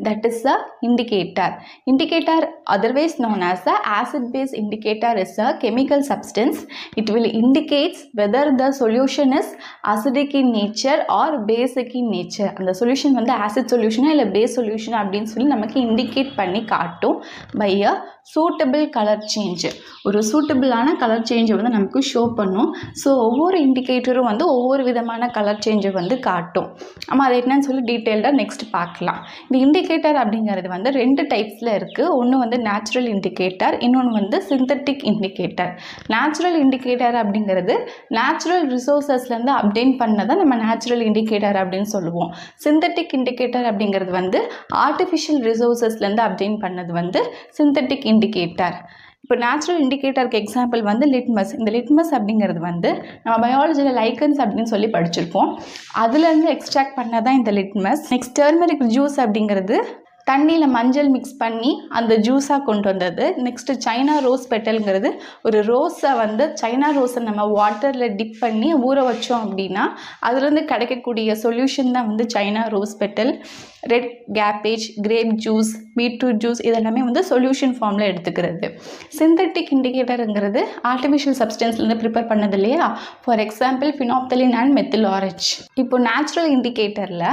that is a indicator. Indicator, otherwise known as the acid base indicator, is a chemical substance. It will indicate whether the solution is acidic in nature or basic in nature. And the solution வந்து acid solution இல்ல base solution அப்படின்னு சொல்லி நமக்கு indicate பண்ணி காட்டும் by a suitable color change. ஒரு சூட்டபிளான colour சேஞ்சை வந்து நமக்கு ஷோ பண்ணும். ஸோ ஒவ்வொரு இண்டிகேட்டரும் வந்து ஒவ்வொரு விதமான கலர் சேஞ்சை வந்து காட்டும். நம்ம அது என்னன்னு சொல்லி டீட்டெயில்டாக நெக்ஸ்ட் பார்க்கலாம். இந்த இண்டிகேட்டர் அப்படிங்கிறது வந்து 2 டைப்ஸில் இருக்குது. ஒன்று வந்து நேச்சுரல் இண்டிகேட்டர், இன்னொன்று வந்து சிந்தட்டிக் இண்டிகேட்டர். நேச்சுரல் இண்டிகேட்டர் அப்படிங்கிறது நேச்சுரல் ரிசோர்ஸஸ்லேருந்து அப்டேட் பண்ணதை நம்ம நேச்சுரல் இண்டிகேட்டர் அப்படின்னு சொல்லுவோம். சிந்தட்டிக் இண்டிகேட்டர் அப்படிங்கிறது வந்து ஆர்டிஃபிஷியல் ரிசோர்ஸஸ்லேருந்து அப்டேட் பண்ணது வந்து சிந்தட்டிக் இண்டிகேட்டர். இப்போ நேச்சுரல் இண்டிகேட்டருக்கு எக்ஸாம்பிள் வந்து லிட்மஸ். இந்த லிட்மஸ் அப்படிங்கிறது வந்து நம்ம பயாலஜியில் லைக்கன்ஸ் அப்படின்னு சொல்லி படிச்சிருப்போம். அதுலேருந்து எக்ஸ்ட்ராக்ட் பண்ணதான் இந்த லிட்மஸ். நெக்ஸ்ட் டர்மரிக் ஜூஸ் அப்படிங்கிறது தண்ணியில் மஞ்சள் மிக்ஸ் பண்ணி அந்த ஜூஸாக கொண்டு வந்தது. நெக்ஸ்ட்டு சைனா ரோஸ் பெட்டல்ங்கிறது ஒரு ரோஸை வந்து சைனா ரோஸை நம்ம வாட்டரில் டிப் பண்ணி ஊற வச்சோம் அப்படின்னா அதுலேருந்து கிடைக்கக்கூடிய சொல்யூஷன் தான் வந்து China rose petal. Red cabbage, grape juice, beetroot juice இதெல்லாமே வந்து சொல்யூஷன் ஃபார்மில் எடுத்துக்கிறது. சிந்தட்டிக் இண்டிகேட்டருங்கிறது ஆர்டிஃபிஷியல் சப்ஸ்டன்ஸ்லேருந்து ப்ரிப்பேர் பண்ணது இல்லையா. For example phenolphthalein and methyl orange. இப்போ நேச்சுரல் இண்டிகேட்டரில்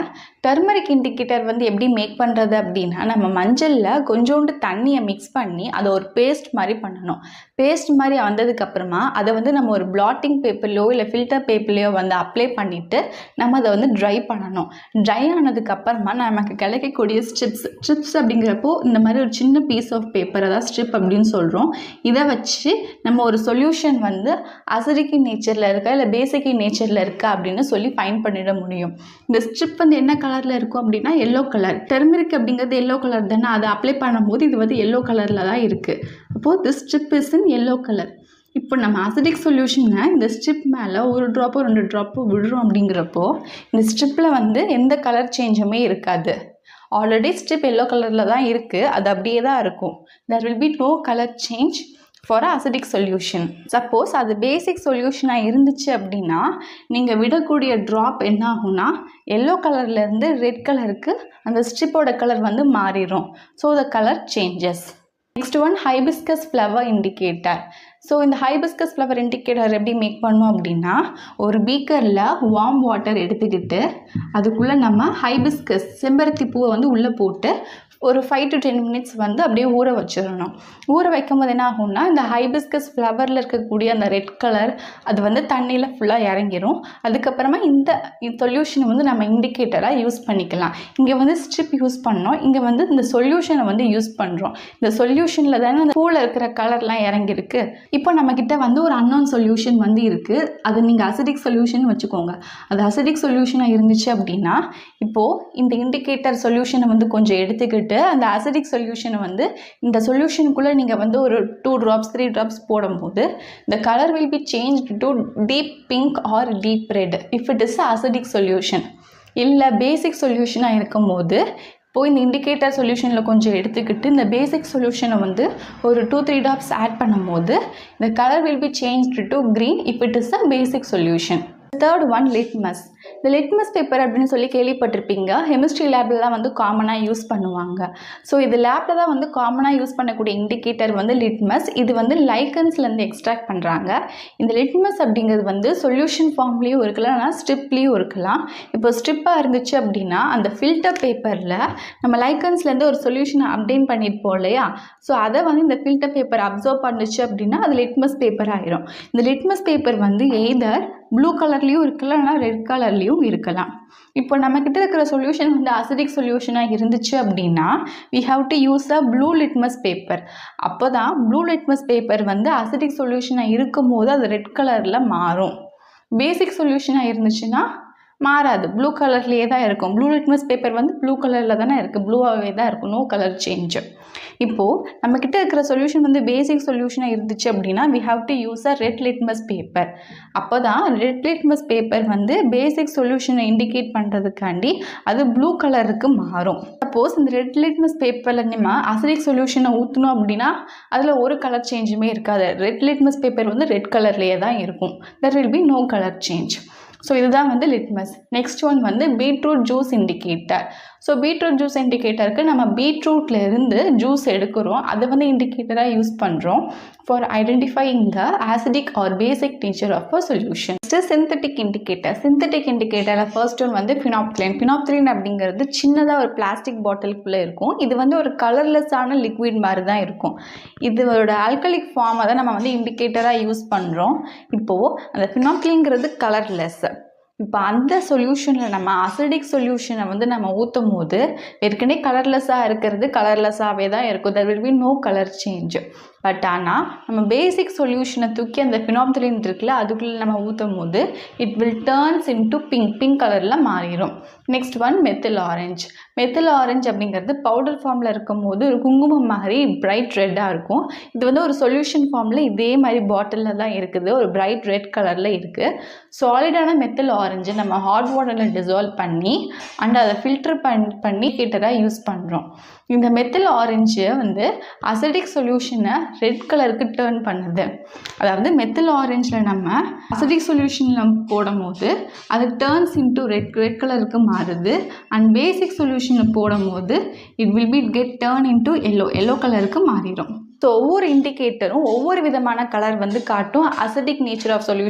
டர்மரிக் இண்டிகேட்டர் வந்து எப்படி மேக் பண்ணுறது அப்படின்னா நம்ம மஞ்சளில் கொஞ்சோண்டு தண்ணியை மிக்ஸ் பண்ணி அதை ஒரு பேஸ்ட் மாதிரி பண்ணணும். பேஸ்ட் மாதிரி வந்ததுக்கப்புறமா அதை வந்து நம்ம ஒரு பிளாட்டிங் பேப்பர்லையோ இல்லை ஃபில்டர் பேப்பர்லையோ வந்து அப்ளை பண்ணிவிட்டு நம்ம அதை வந்து ட்ரை பண்ணணும். ட்ரை ஆனதுக்கப்புறமா நமக்கு கிடைக்கக்கூடிய ஸ்ட்ரிப்ஸ் அப்படிங்கிறப்போ இந்த மாதிரி ஒரு சின்ன பீஸ் ஆஃப் பேப்பர், அதாவது ஸ்ட்ரிப் அப்படின்னு சொல்கிறோம். இதை வச்சு நம்ம ஒரு சொல்யூஷன் வந்து அசிடிக் நேச்சரில் இருக்கா இல்லை பேசிக் நேச்சரில் இருக்கா அப்படின்னு சொல்லி ஃபைன் பண்ணிட முடியும். இந்த ஸ்ட்ரிப் வந்து என்ன கலரில் இருக்கும் அப்படின்னா எல்லோ கலர். டர்மரிக் அப்படிங்கிறது எல்லோ கலர் தானே, அதை அப்ளை பண்ணும்போது இது வந்து எல்லோ கலரில் தான் இருக்குது. அப்போது this strip is in yellow colour. இப்போ நம்ம அசிடிக் சொல்யூஷனை இந்த ஸ்ட்ரிப் மேலே 1 ட்ராப்போ 2 ட்ராப்போ விடுறோம் அப்படிங்கிறப்போ இந்த ஸ்ட்ரிப்பில் வந்து எந்த கலர் சேஞ்சுமே இருக்காது. ஆல்ரெடி ஸ்ட்ரிப் எல்லோ கலரில் தான் இருக்குது, அது அப்படியே தான் இருக்கும். there will be no color change for acidic solution. Suppose அது பேசிக் சொல்யூஷனாக இருந்துச்சு அப்படின்னா நீங்கள் விடக்கூடிய ட்ராப் என்ன ஆகும்னா எல்லோ கலர்லேருந்து ரெட் கலருக்கு அந்த ஸ்ட்ரிப்போட கலர் வந்து மாறிடும். So the colour changes. Next one hibiscus flower indicator. So இந்த ஹைபிஸ்கஸ் ஃப்ளவர் இண்டிகேட்டர் எப்படி மேக் பண்ணோம் அப்படின்னா ஒரு பீக்கரில் வார்ம் வாட்டர் எடுத்துக்கிட்டு அதுக்குள்ளே நம்ம ஹைபிஸ்கஸ் செம்பருத்தி பூவை வந்து உள்ளே போட்டு ஒரு 5 to 10 மினிட்ஸ் வந்து அப்படியே ஊற வச்சிடணும். ஊற வைக்கும் போது என்ன ஆகும்னா இந்த ஹைபிஸ்கஸ் ஃப்ளவரில் இருக்கக்கூடிய அந்த ரெட் கலர் அது வந்து தண்ணியில் ஃபுல்லாக இறங்கிடும். அதுக்கப்புறமா இந்த சொல்யூஷனை வந்து நம்ம இண்டிகேட்டராக யூஸ் பண்ணிக்கலாம். இங்கே வந்து ஸ்ட்ரிப் யூஸ் பண்ணோம், இங்கே வந்து இந்த சொல்யூஷனை வந்து யூஸ் பண்ணுறோம். இந்த சொல்யூஷனில் தானே அந்த பூவில் இருக்கிற கலர்லாம் இறங்கியிருக்கு. இப்போ நம்மக்கிட்ட வந்து ஒரு அன்னோன் சொல்யூஷன் வந்து இருக்குது. அது நீங்கள் அசிடிக் சொல்யூஷன் வச்சுக்கோங்க. அது அசிடிக் சொல்யூஷனாக இருந்துச்சு அப்படின்னா இப்போது இந்த இண்டிகேட்டர் சொல்யூஷனை வந்து கொஞ்சம் எடுத்துக்கிட்டு அந்த அசிடிக் சொல்யூஷனை வந்து இந்த சொல்யூஷனுக்குள்ளே நீங்கள் வந்து ஒரு 2 drops 3 drops போடும்போது the color will be changed to deep pink or deep red if it is acidic solution. இல்லை பேசிக் சொல்யூஷனாக இருக்கும் போது இப்போது இந்த இண்டிகேட்டர் சொல்யூஷனில் கொஞ்சம் எடுத்துக்கிட்டு இந்த பேசிக் சொல்யூஷனை வந்து ஒரு 2-3 drops ஆட் பண்ணும்போது the color will be changed to green if it is a basic solution. Third one litmus. இந்த லிட்மஸ் பேப்பர் அப்படின்னு சொல்லி கேள்விப்பட்டிருப்பீங்க. கெமிஸ்ட்ரி லேப்லலாம் வந்து காமனாக யூஸ் பண்ணுவாங்க. ஸோ இது லேப்பில் தான் வந்து காமனாக யூஸ் பண்ணக்கூடிய இண்டிகேட்டர் வந்து லிட்மஸ். இது வந்து லைக்கன்ஸ்லேருந்து எக்ஸ்ட்ராக்ட் பண்ணுறாங்க. இந்த லிட்மஸ் அப்படிங்கிறது வந்து சொல்யூஷன் ஃபார்ம்லேயும் இருக்கலாம், ஆனால் ஸ்ட்ரிப்லேயும் இருக்கலாம். இப்போ ஸ்ட்ரிப்பாக இருந்துச்சு அப்படின்னா அந்த ஃபில்டர் பேப்பரில் நம்ம லைக்கன்ஸ்லேருந்து ஒரு சொல்யூஷனை அப்டேட் பண்ணியிருப்போம் இல்லையா. ஸோ அதை வந்து இந்த ஃபில்டர் பேப்பர் அப்சர்வ் பண்ணுச்சு அப்படின்னா அது லிட்மஸ் பேப்பர் ஆயிரும். இந்த லிட்மஸ் பேப்பர் வந்து எய்தர் ப்ளூ கலர்லேயும் இருக்கலாம், ஆனால் ரெட் கலர்லேயும் இருக்கலாம். இப்போ நம்மக்கிட்ட இருக்கிற சொல்யூஷன் வந்து அசிடிக் சொல்யூஷனாக இருந்துச்சு அப்படின்னா we have to use a blue litmus paper. அப்போ தான் ப்ளூ லிட்மஸ் பேப்பர் வந்து அசிடிக் சொல்யூஷனாக இருக்கும் போது அது ரெட் கலரில் மாறும். பேசிக் சொல்யூஷனாக இருந்துச்சுன்னா மாறாது, ப்ளூ கலர்லேயே தான் இருக்கும். ப்ளூ லிட்மஸ் பேப்பர் வந்து ப்ளூ கலரில் தானே இருக்குது, ப்ளூவாகவே தான் இருக்கும், நோ கலர் சேஞ்சு. இப்போது நம்மக்கிட்ட இருக்கிற சொல்யூஷன் வந்து பேசிக் சொல்யூஷனாக இருந்துச்சு அப்படின்னா we have to use a red litmus paper. அப்போ தான் ரெட் லிட்மஸ் பேப்பர் வந்து பேசிக் சொல்யூஷனை இண்டிகேட் பண்ணுறதுக்காண்டி அது ப்ளூ கலருக்கு மாறும். சப்போஸ் இந்த ரெட் லிட்மஸ் பேப்பரில் நம்ம அசிடிக் சொல்யூஷனை ஊற்றணும் அப்படின்னா அதில் ஒரு கலர் சேஞ்சுமே இருக்காது. ரெட் லிட்மஸ் பேப்பர் வந்து ரெட் கலர்லேயே தான் இருக்கும். there will be no color change. So இதுதான் வந்து லிட்மஸ். நெக்ஸ்ட் ஒன் வந்து beetroot juice indicator. So beetroot juice இண்டிகேட்டருக்கு நம்ம பீட்ரூட்ல இருந்து ஜூஸ் எடுக்கிறோம், அதை வந்து இண்டிகேட்டராக யூஸ் பண்ணுறோம் for identifying the acidic or basic nature of a solution. Synthetic indicator. Synthetic இண்டிகேட்டரில் ஃபர்ஸ்ட் ஒன் வந்து ஃபினாப்த்லின். ஃபினாப்த்லின் அப்படிங்கிறது சின்னதாக ஒரு பிளாஸ்டிக் பாட்டிலுக்குள்ளே இருக்கும். இது வந்து ஒரு கலர்லெஸ்ஸான லிக்விட் மாதிரி தான் இருக்கும். இதோட ஆல்கலிக் ஃபார்மை தான் நம்ம வந்து இண்டிகேட்டராக யூஸ் பண்ணுறோம். இப்போது அந்த ஃபினாப்த்லின்ங்கிறது கலர்லெஸ். இப்போ அந்த சொல்யூஷனில் நம்ம அசிடிக் சொல்யூஷனை வந்து நம்ம ஊற்றும் போது ஏற்கனவே கலர்லெஸ்ஸாக இருக்கிறது கலர்லெஸ்ஸாகவே தான் இருக்கும். there will be no color change. But ஆனால் நம்ம பேசிக் சொல்யூஷனை தூக்கி அந்த ஃபினாப்த்லின் இருக்குல்ல அதுக்குள்ளே நம்ம ஊற்றும் போது it will turns into pink கலரில் மாறிடும். Next one methyl orange. Methyl orange அப்படிங்கிறது பவுடர் ஃபார்மில் இருக்கும் போது ஒரு குங்குமம் மாதிரி பிரைட் ரெட்டாக இருக்கும். இது வந்து ஒரு சொல்யூஷன் ஃபார்மில் இதே மாதிரி பாட்டிலில் தான் இருக்குது, ஒரு பிரைட் ரெட் கலரில் இருக்குது. சாலிடான மெத்தில் ஆரஞ்சு நம்ம ஹாட் வாட்டரில் டிசால்வ் பண்ணி அண்ட் அதை ஃபில்டர் பண்ணி ஹீட்டராக யூஸ் பண்ணுறோம். இந்த மெத்தில் ஆரஞ்சு வந்து அசிடிக் சொல்யூஷனை ரெட் கலருக்கு டேர்ன் பண்ணுது. அதாவது மெத்தில் ஆரஞ்சில் நம்ம அசிடிக் சொல்யூஷனில் போடும் போது அது டேர்ன்ஸ் இன்டு ரெட் கலருக்கு மாறுது. அண்ட் பேசிக் சொல்யூஷனில் போடும் போது it will be get turn into yellow கலருக்கு மாறிடும். ஸோ ஒவ்வொரு இண்டிகேட்டரும் ஒவ்வொரு விதமான கலர் வந்து காட்டும் அசிடிக் நேச்சர் ஆஃப் சொல்யூஷன்